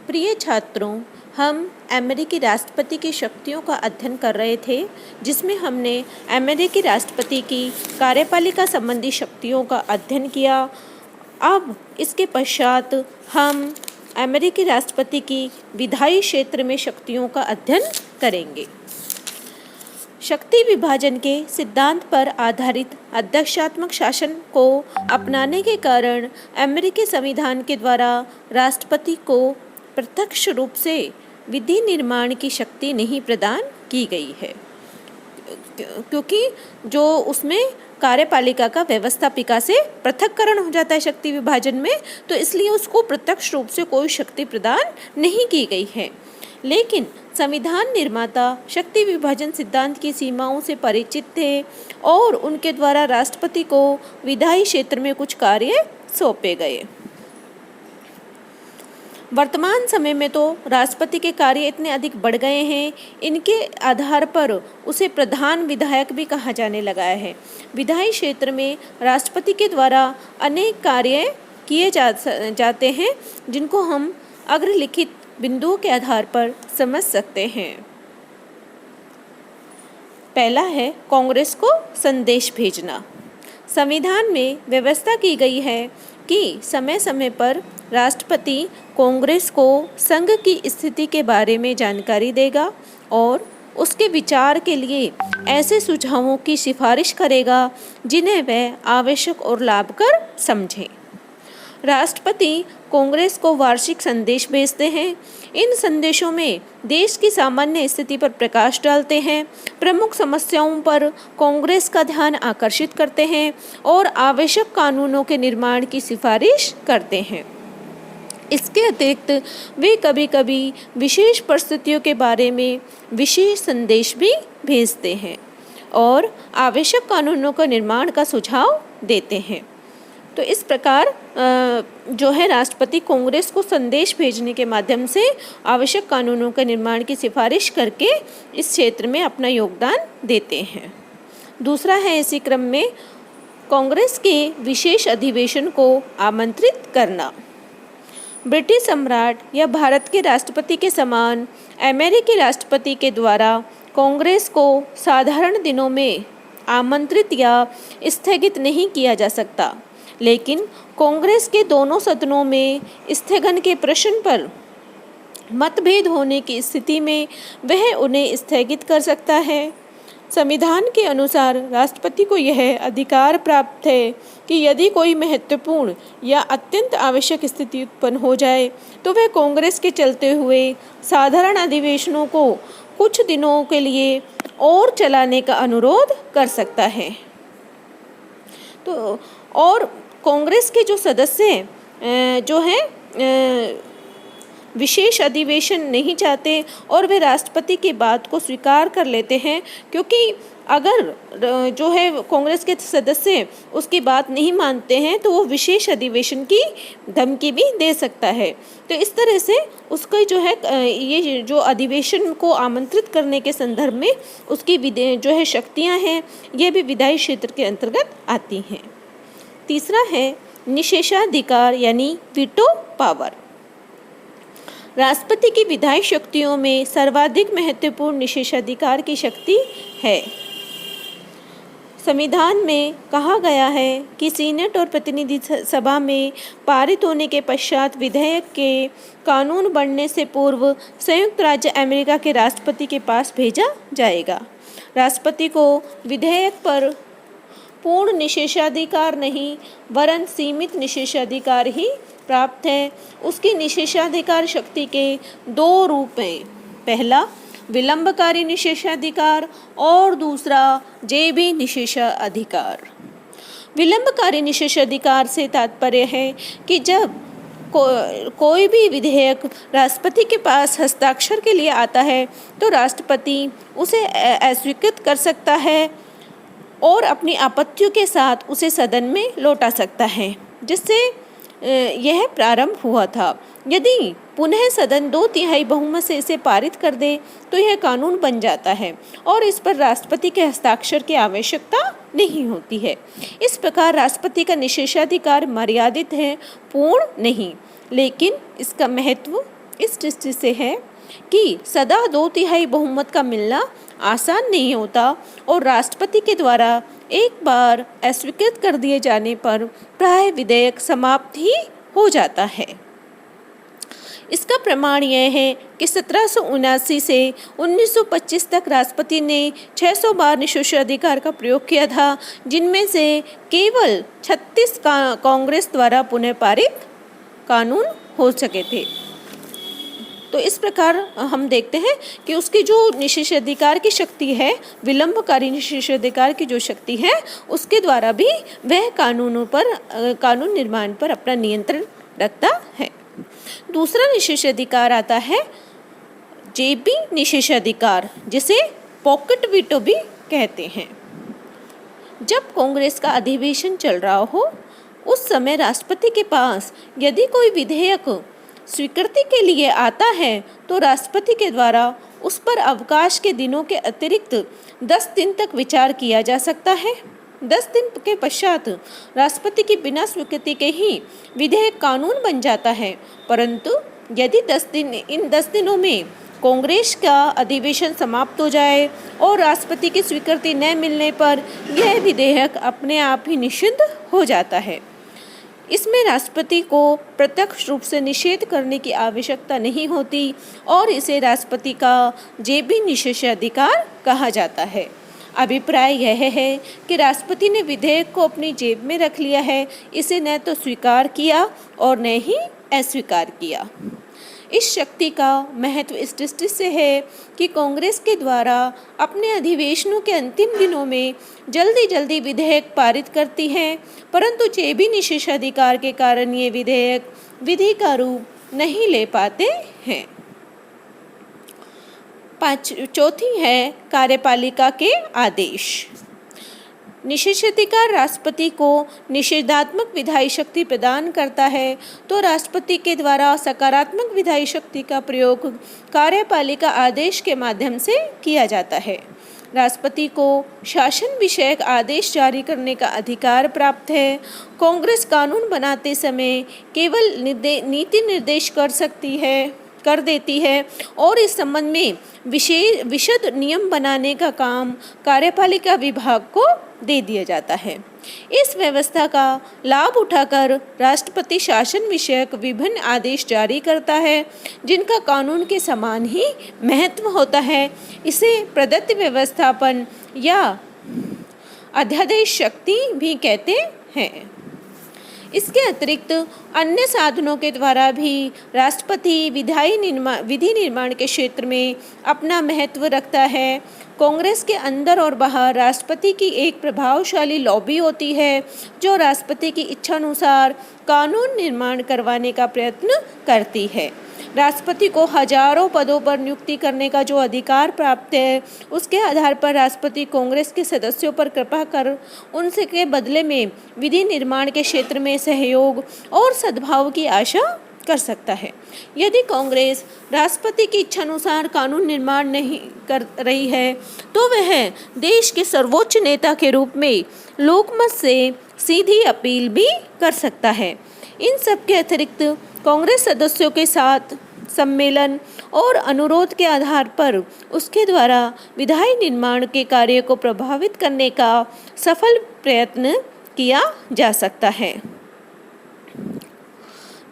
प्रिय छात्रों, हम अमेरिकी राष्ट्रपति की शक्तियों का अध्ययन कर रहे थे, जिसमें हमने अमेरिकी राष्ट्रपति की कार्यपालिका संबंधी शक्तियों का अध्ययन किया। अब इसके पश्चात हम अमेरिकी राष्ट्रपति की विधायी क्षेत्र में शक्तियों का अध्ययन करेंगे। शक्ति विभाजन के सिद्धांत पर आधारित अध्यक्षात्मक शासन को अपनाने के कारण अमेरिकी संविधान के द्वारा राष्ट्रपति को प्रत्यक्ष रूप से विधि निर्माण की शक्ति नहीं प्रदान की गई है, क्योंकि जो उसमें कार्यपालिका का व्यवस्थापिका से पृथक्करण हो जाता है शक्ति विभाजन में, तो इसलिए उसको प्रत्यक्ष रूप से कोई शक्ति प्रदान नहीं की गई है। लेकिन संविधान निर्माता शक्ति विभाजन सिद्धांत की सीमाओं से परिचित थे और उनके द्वारा राष्ट्रपति को विधायी क्षेत्र में कुछ कार्य सौंपे गए। वर्तमान समय में तो राष्ट्रपति के कार्य इतने अधिक बढ़ गए हैं, इनके आधार पर उसे प्रधान विधायक भी कहा जाने लगा है। विधायी क्षेत्र में राष्ट्रपति के द्वारा अनेक कार्य किए जाते हैं, जिनको हम अग्रलिखित बिंदुओं के आधार पर समझ सकते हैं। पहला है कांग्रेस को संदेश भेजना। संविधान में व्यवस्था की गई है कि समय समय पर राष्ट्रपति कांग्रेस को संघ की स्थिति के बारे में जानकारी देगा और उसके विचार के लिए ऐसे सुझावों की सिफारिश करेगा जिन्हें वह आवश्यक और लाभकर समझे। राष्ट्रपति कांग्रेस को वार्षिक संदेश भेजते हैं। इन संदेशों में देश की सामान्य स्थिति पर प्रकाश डालते हैं, प्रमुख समस्याओं पर कांग्रेस का ध्यान आकर्षित करते हैं और आवश्यक कानूनों के निर्माण की सिफारिश करते हैं। इसके अतिरिक्त वे कभी कभी विशेष परिस्थितियों के बारे में विशेष संदेश भी भेजते हैं और आवश्यक कानूनों का निर्माण का सुझाव देते हैं। तो इस प्रकार जो है राष्ट्रपति कांग्रेस को संदेश भेजने के माध्यम से आवश्यक कानूनों के निर्माण की सिफारिश करके इस क्षेत्र में अपना योगदान देते हैं। दूसरा है इसी क्रम में कांग्रेस के विशेष अधिवेशन को आमंत्रित करना। ब्रिटिश सम्राट या भारत के राष्ट्रपति के समान अमेरिकी राष्ट्रपति के द्वारा कांग्रेस को साधारण दिनों में आमंत्रित या स्थगित नहीं किया जा सकता, लेकिन कांग्रेस के दोनों सदनों में स्थगन के प्रश्न पर मतभेद होने की स्थिति में वह उन्हें स्थगित कर सकता है। संविधान के अनुसार राष्ट्रपति को यह अधिकार प्राप्त है कि यदि कोई महत्वपूर्ण या अत्यंत आवश्यक स्थिति उत्पन्न हो जाए तो वह कांग्रेस के चलते हुए साधारण अधिवेशनों को कुछ दिनों के लिए और चलाने का अनुरोध कर सकता है। तो और कांग्रेस के जो सदस्य जो हैं विशेष अधिवेशन नहीं चाहते और वे राष्ट्रपति की बात को स्वीकार कर लेते हैं, क्योंकि अगर जो है कांग्रेस के सदस्य उसकी बात नहीं मानते हैं तो वो विशेष अधिवेशन की धमकी भी दे सकता है। तो इस तरह से उसका जो है ये जो अधिवेशन को आमंत्रित करने के संदर्भ में उसकी जो है शक्तियाँ हैं, ये भी विधायी क्षेत्र के अंतर्गत आती हैं। तीसरा है निषेधाधिकार यानी वीटो पावर। राष्ट्रपति की विधायी शक्तियों में सर्वाधिक महत्वपूर्ण निषेधाधिकार की शक्ति है। संविधान में कहा गया है कि सीनेट और प्रतिनिधि सभा में पारित होने के पश्चात विधेयक के कानून बनने से पूर्व संयुक्त राज्य अमेरिका के राष्ट्रपति के पास भेजा जाएगा। राष्ट्रपति को विधेयक पर पूर्ण निषेधाधिकार नहीं वरन सीमित निषेधाधिकार ही प्राप्त है। उसकी निषेधाधिकार शक्ति के दो रूप हैं, पहला विलंबकारी निषेधाधिकार और दूसरा जेबी निषेधाधिकार। विलंबकारी निषेधाधिकार से तात्पर्य है कि जब कोई भी विधेयक राष्ट्रपति के पास हस्ताक्षर के लिए आता है तो राष्ट्रपति उसे अस्वीकृत कर सकता है और अपनी आपत्तियों के साथ उसे सदन में लौटा सकता है, जिससे यह प्रारंभ हुआ था। यदि पुनः सदन 2/3 बहुमत से इसे पारित कर दे तो यह कानून बन जाता है और इस पर राष्ट्रपति के हस्ताक्षर की आवश्यकता नहीं होती है। इस प्रकार राष्ट्रपति का निषेधाधिकार मर्यादित है, पूर्ण नहीं, लेकिन इसका महत्व इस दृष्टि से है कि सदा 2/3 बहुमत का मिलना आसान नहीं होता और राष्ट्रपति के द्वारा एक बार अस्वीकृत कर दिए जाने पर प्राय विधेयक समाप्त ही हो जाता है। इसका प्रमाण यह है कि 1779 से 1925 तक राष्ट्रपति ने 600 बार निषेधाधिकार का प्रयोग किया था, जिनमें से केवल 36 कांग्रेस द्वारा पुनः पारित कानून हो सके थे। तो इस प्रकार हम देखते हैं कि उसकी जो निषेधाधिकार की शक्ति है, विलंबकारी निषेधाधिकार की जो शक्ति है, उसके द्वारा भी वह कानून निर्माण पर अपना नियंत्रण रखता है। दूसरा निषेधाधिकार आता है जेबी निषेधाधिकार, जिसे पॉकेट वीटो भी कहते हैं। जब कांग्रेस का अधिवेशन चल रहा हो, उस समय राष्ट्रपति के पास यदि कोई विधेयक स्वीकृति के लिए आता है तो राष्ट्रपति के द्वारा उस पर अवकाश के दिनों के अतिरिक्त 10 दिन तक विचार किया जा सकता है। 10 दिन के पश्चात राष्ट्रपति की बिना स्वीकृति के ही विधेयक कानून बन जाता है, परंतु यदि 10 दिनों में कांग्रेस का अधिवेशन समाप्त हो जाए और राष्ट्रपति की स्वीकृति न मिलने पर यह विधेयक अपने आप ही निषिद्ध हो जाता है। इसमें राष्ट्रपति को प्रत्यक्ष रूप से निषेध करने की आवश्यकता नहीं होती और इसे राष्ट्रपति का जेबी निषेधाधिकार कहा जाता है। अभिप्राय यह है कि राष्ट्रपति ने विधेयक को अपनी जेब में रख लिया है, इसे न तो स्वीकार किया और न ही अस्वीकार किया। इस शक्ति का महत्व इस दृष्टि से है कि कांग्रेस के द्वारा अपने अधिवेशनों के अंतिम दिनों में जल्दी विधेयक पारित करती है, परंतु जेबी निषेधाधिकार के कारण ये विधेयक विधि का रूप नहीं ले पाते हैं। चौथी है कार्यपालिका के आदेश। निषेधाधिकार राष्ट्रपति को निषेधात्मक विधायी शक्ति प्रदान करता है, तो राष्ट्रपति के द्वारा सकारात्मक विधायी शक्ति का प्रयोग कार्यपालिका आदेश के माध्यम से किया जाता है। राष्ट्रपति को शासन विषयक आदेश जारी करने का अधिकार प्राप्त है। कांग्रेस कानून बनाते समय केवल नीति निर्देश कर देती है और इस संबंध में विशद नियम बनाने का काम कार्यपालिका विभाग को दे दिया जाता है। इस व्यवस्था का लाभ उठाकर राष्ट्रपति शासन विषयक विभिन्न आदेश जारी करता है, जिनका कानून के समान ही महत्व होता है। इसे प्रदत्त व्यवस्थापन या अध्यादेश शक्ति भी कहते हैं। इसके अतिरिक्त अन्य साधनों के द्वारा भी राष्ट्रपति विधि निर्माण के क्षेत्र में अपना महत्व रखता है। कांग्रेस के अंदर और बाहर राष्ट्रपति की एक प्रभावशाली लॉबी होती है, जो राष्ट्रपति की इच्छानुसार कानून निर्माण करवाने का प्रयत्न करती है। राष्ट्रपति को हजारों पदों पर नियुक्ति करने का जो अधिकार प्राप्त है, उसके आधार पर राष्ट्रपति कांग्रेस के सदस्यों पर कृपा कर उनसे के बदले में विधि निर्माण के क्षेत्र में सहयोग और सद्भाव की आशा कर सकता है। यदि कांग्रेस राष्ट्रपति की इच्छानुसार कानून निर्माण नहीं कर रही है, तो वह देश के सर्वोच्च नेता के रूप में लोकमत से सीधी अपील भी कर सकता है। इन सब के अतिरिक्त कांग्रेस सदस्यों के साथ सम्मेलन और अनुरोध के आधार पर उसके द्वारा विधायी निर्माण के कार्य को प्रभावित करने का सफल प्रयत्न किया जा सकता है।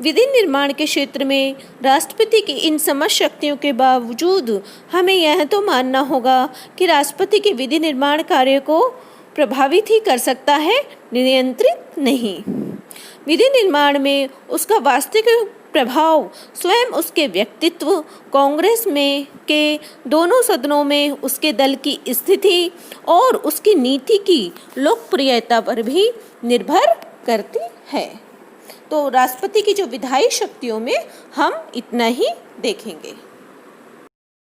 विधि निर्माण के क्षेत्र में राष्ट्रपति की इन समस्त शक्तियों के बावजूद हमें यह तो मानना होगा कि राष्ट्रपति के विधि निर्माण कार्य को प्रभावित ही कर सकता है, नियंत्रित नहीं। विधि निर्माण में उसका वास्तविक प्रभाव स्वयं उसके व्यक्तित्व, कांग्रेस में के दोनों सदनों में उसके दल की स्थिति और उसकी नीति की लोकप्रियता पर भी निर्भर करती है। तो राष्ट्रपति की जो विधायी शक्तियों में हम इतना ही देखेंगे।